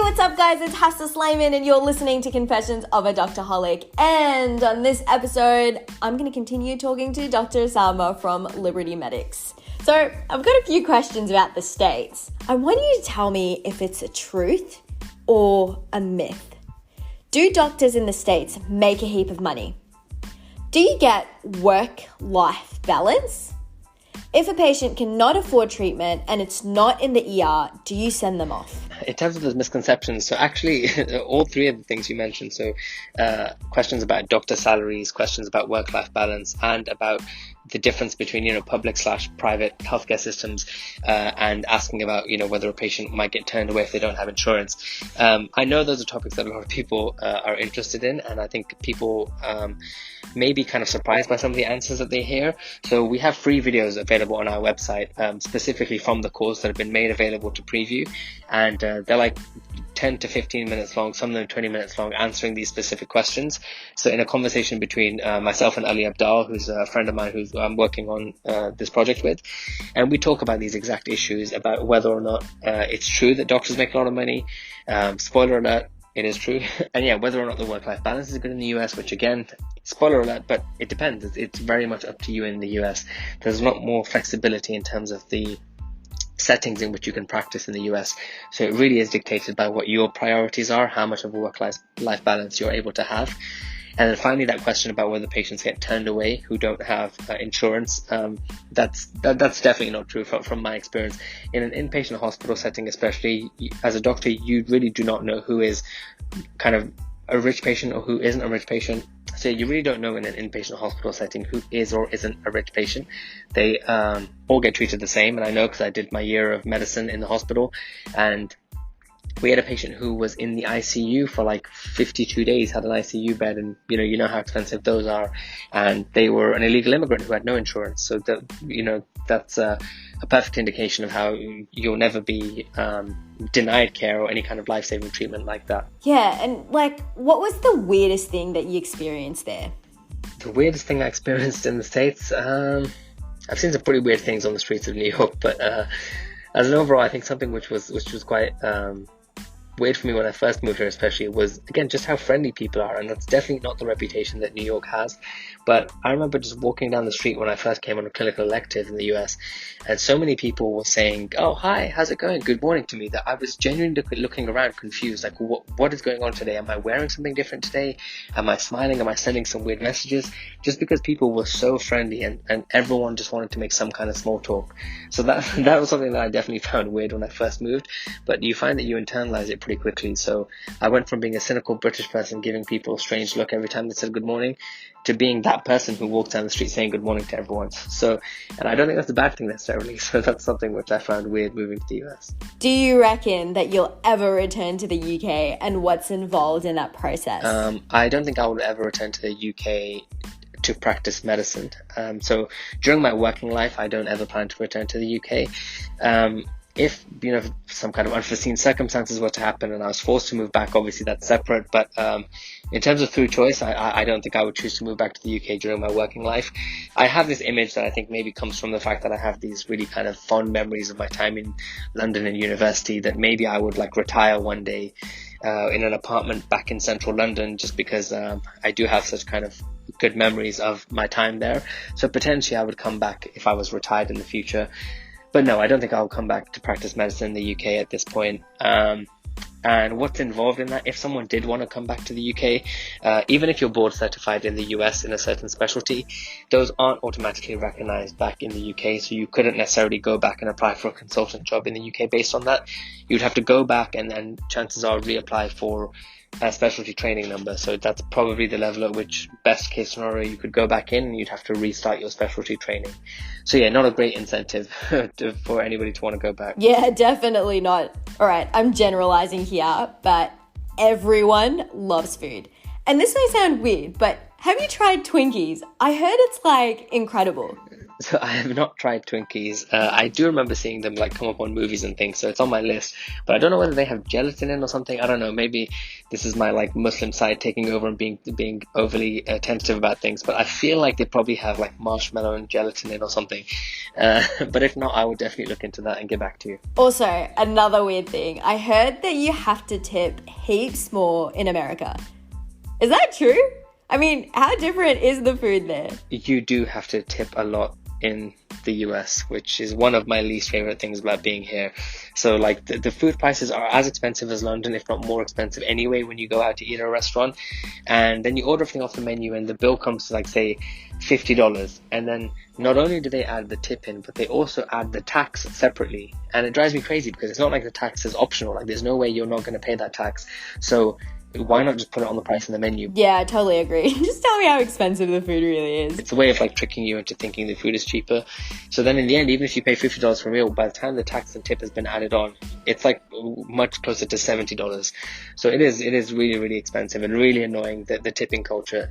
what's up guys, it's Hafsa Slayman and you're listening to Confessions of a Doctorholic. And on this episode, I'm going to continue talking to Dr. Osama from Liberty Medics. So I've got a few questions about the States. I want you to tell me if it's a truth or a myth. Do doctors in the States make a heap of money? Do you get work-life balance? If a patient cannot afford treatment and it's not in the ER, do you send them off? In terms of those misconceptions, so actually all three of the things you mentioned, so questions about doctor salaries, questions about work-life balance, and about the difference between, public/private healthcare systems, and asking about, whether a patient might get turned away if they don't have insurance. I know those are topics that a lot of people are interested in, and I think people may be kind of surprised by some of the answers that they hear. So we have free videos available on our website, specifically from the course that have been made available to preview, and they're like 10 to 15 minutes long, some of them 20 minutes long, answering these specific questions. So in a conversation between myself and Ali Abdal, who's a friend of mine who I'm working on this project with, and we talk about these exact issues, about whether or not it's true that doctors make a lot of money. Spoiler alert, it is true. And whether or not the work-life balance is good in the US, which again, spoiler alert, but it depends. It's very much up to you in the US. There's a lot more flexibility in terms of the settings in which you can practice in the US. So it really is dictated by what your priorities are, how much of a work-life balance you're able to have. And then finally, that question about whether patients get turned away who don't have insurance, that's definitely not true from my experience. In an inpatient hospital setting, especially as a doctor, you really do not know who is kind of a rich patient or who isn't a rich patient. So you really don't know in an inpatient hospital setting who is or isn't a rich patient. They all get treated the same. And I know because I did my year of medicine in the hospital, and we had a patient who was in the ICU for like 52 days, had an ICU bed, and you know how expensive those are. And they were an illegal immigrant who had no insurance. So that's a perfect indication of how you'll never be denied care or any kind of life-saving treatment like that. Yeah, and what was the weirdest thing that you experienced there? The weirdest thing I experienced in the States? I've seen some pretty weird things on the streets of New York, but as an overall, I think something which was quite weird for me when I first moved here, especially, was again just how friendly people are, and that's definitely not the reputation that New York has. But I remember just walking down the street when I first came on a clinical elective in the US, and so many people were saying, "Oh, hi, how's it going? Good morning" to me, that I was genuinely looking around confused, like what is going on today? Am I wearing something different today? Am I smiling? Am I sending some weird messages? Just because people were so friendly and everyone just wanted to make some kind of small talk. So that was something that I definitely found weird when I first moved, but you find that you internalize it pretty quickly. So I went from being a cynical British person giving people a strange look every time they said good morning to being that person who walks down the street saying good morning to everyone. So, and I don't think that's a bad thing necessarily. So that's something which I found weird moving to the US. Do you reckon that you'll ever return to the UK, and what's involved in that process? I don't think I would ever return to the UK to practice medicine. So during my working life, I don't ever plan to return to the UK. If some kind of unforeseen circumstances were to happen and I was forced to move back, obviously that's separate. But in terms of through choice, I don't think I would choose to move back to the UK during my working life. I have this image that I think maybe comes from the fact that I have these really kind of fond memories of my time in London and university, that maybe I would retire one day in an apartment back in central London, just because I do have such kind of good memories of my time there. So potentially I would come back if I was retired in the future. But no, I don't think I'll come back to practice medicine in the UK at this point. And what's involved in that, if someone did want to come back to the UK, even if you're board certified in the US in a certain specialty, those aren't automatically recognized back in the UK. So you couldn't necessarily go back and apply for a consultant job in the UK based on that. You'd have to go back and then chances are reapply for a specialty training number. So that's probably the level at which, best case scenario, you could go back in and you'd have to restart your specialty training. So yeah, not a great incentive for anybody to want to go back. Yeah, definitely not. All right, I'm generalizing here, but everyone loves food. And this may sound weird, but have you tried Twinkies? I heard it's incredible. So I have not tried Twinkies. I do remember seeing them like come up on movies and things, so it's on my list. But I don't know whether they have gelatin in or something. I don't know. Maybe this is my like Muslim side taking over and being overly tentative about things. But I feel like they probably have like marshmallow and gelatin in or something. But if not, I will definitely look into that and get back to you. Also, another weird thing. I heard that you have to tip heaps more in America. Is that true? I mean, how different is the food there? You do have to tip a lot in the US, which is one of my least favorite things about being here. So like the food prices are as expensive as London, if not more expensive anyway, when you go out to eat at a restaurant. And then you order everything off the menu and the bill comes to like, say, $50. And then not only do they add the tip in, but they also add the tax separately. And it drives me crazy because it's not like the tax is optional. Like there's no way you're not going to pay that tax. So why not just put it on the price in the menu? Yeah, I totally agree. Just tell me how expensive the food really is. It's a way of like tricking you into thinking the food is cheaper. So then in the end, even if you pay $50 for a meal, by the time the tax and tip has been added on, it's like much closer to $70. So it is really, really expensive and really annoying, the tipping culture.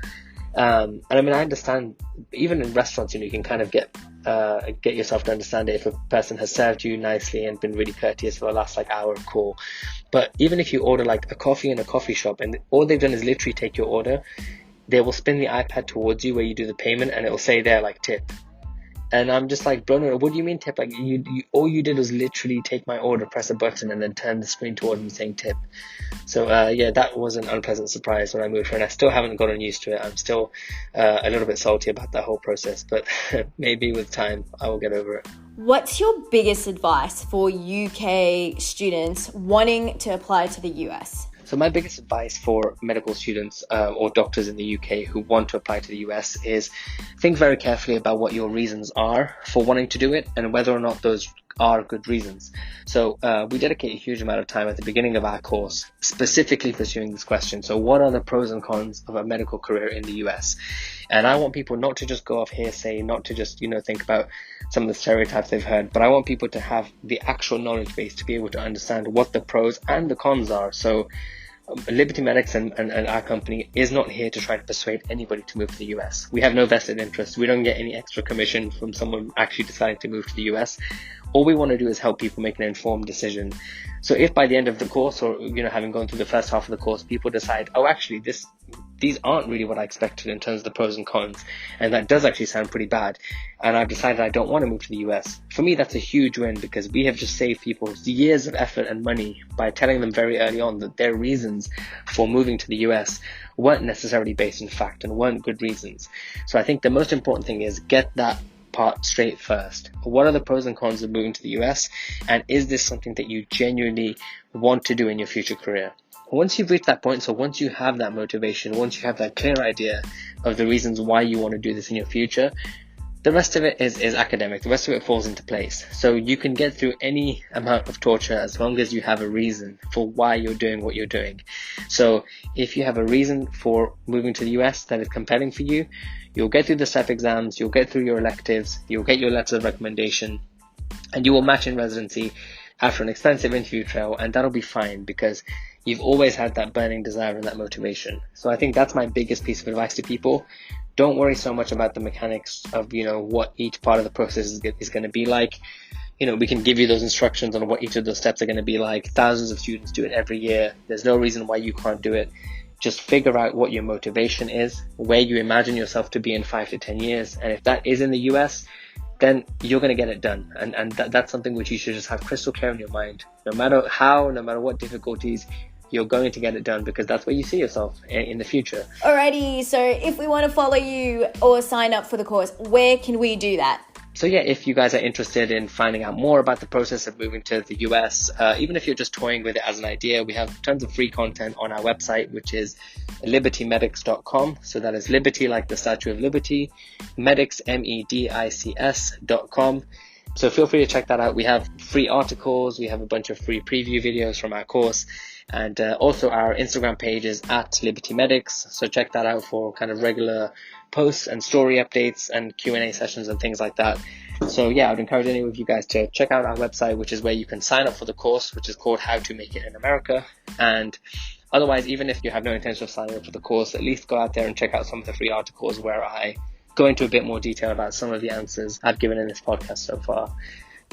And I mean, I understand even in restaurants, you can kind of get yourself to understand it if a person has served you nicely and been really courteous for the last like hour of call. But even if you order like a coffee in a coffee shop and all they've done is literally take your order, they will spin the iPad towards you where you do the payment and it will say there like tip. And I'm just like, bro, no, what do you mean tip? Like you all you did was literally take my order, press a button, and then turn the screen towards me saying tip. So yeah, that was an unpleasant surprise when I moved here, and I still haven't gotten used to it. I'm still a little bit salty about that whole process, but maybe with time I will get over it. What's your biggest advice for UK students wanting to apply to the US? So my biggest advice for medical students or doctors in the UK who want to apply to the US is think very carefully about what your reasons are for wanting to do it and whether or not those are good reasons. So we dedicate a huge amount of time at the beginning of our course specifically pursuing this question. So what are the pros and cons of a medical career in the US? And I want people not to just go off hearsay, not to just, think about some of the stereotypes they've heard, but I want people to have the actual knowledge base to be able to understand what the pros and the cons are. So Liberty Medics and our company is not here to try to persuade anybody to move to the US. We have no vested interest. We don't get any extra commission from someone actually deciding to move to the US. All we want to do is help people make an informed decision. So if by the end of the course or, having gone through the first half of the course, people decide, oh, actually, these aren't really what I expected in terms of the pros and cons, and that does actually sound pretty bad, and I've decided I don't want to move to the US. For me, that's a huge win because we have just saved people years of effort and money by telling them very early on that their reasons for moving to the US weren't necessarily based in fact and weren't good reasons. So I think the most important thing is get that part straight first. What are the pros and cons of moving to the US, and is this something that you genuinely want to do in your future career? Once you've reached that point, so once you have that motivation, once you have that clear idea of the reasons why you want to do this in your future, the rest of it is academic. The rest of it falls into place. So you can get through any amount of torture as long as you have a reason for why you're doing what you're doing. So if you have a reason for moving to the US that is compelling for you, you'll get through the STEP exams, you'll get through your electives, you'll get your letters of recommendation, and you will match in residency after an extensive interview trail, and that'll be fine because you've always had that burning desire and that motivation. So I think that's my biggest piece of advice to people. Don't worry so much about the mechanics of, what each part of the process is going to be like. We can give you those instructions on what each of those steps are going to be like. Thousands of students do it every year. There's no reason why you can't do it. Just figure out what your motivation is, where you imagine yourself to be in 5 to 10 years. And if that is in the US, then you're going to get it done. And that's something which you should just have crystal clear in your mind. No matter how, no matter what difficulties, you're going to get it done because that's where you see yourself in the future. Alrighty, so if we want to follow you or sign up for the course, where can we do that? So yeah, if you guys are interested in finding out more about the process of moving to the US, even if you're just toying with it as an idea, we have tons of free content on our website, which is libertymedics.com. So that is liberty like the Statue of Liberty, medics, medics.com. So feel free to check that out. We have free articles, we have a bunch of free preview videos from our course, and also our Instagram page is at Liberty Medics. So check that out for kind of regular posts and story updates and Q&A sessions and things like that. So yeah, I would encourage any of you guys to check out our website, which is where you can sign up for the course, which is called How to Make It in America. And otherwise, even if you have no intention of signing up for the course, at least go out there and check out some of the free articles where I go into a bit more detail about some of the answers I've given in this podcast so far.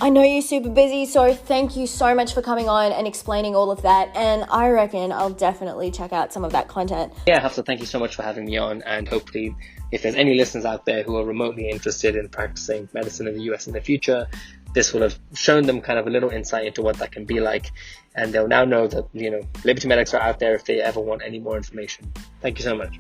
I know you're super busy, so thank you so much for coming on and explaining all of that. And I reckon I'll definitely check out some of that content. Yeah, Hafsa, thank you so much for having me on. And hopefully, if there's any listeners out there who are remotely interested in practicing medicine in the US in the future, this will have shown them kind of a little insight into what that can be like. And they'll now know that, Liberty Medics are out there if they ever want any more information. Thank you so much.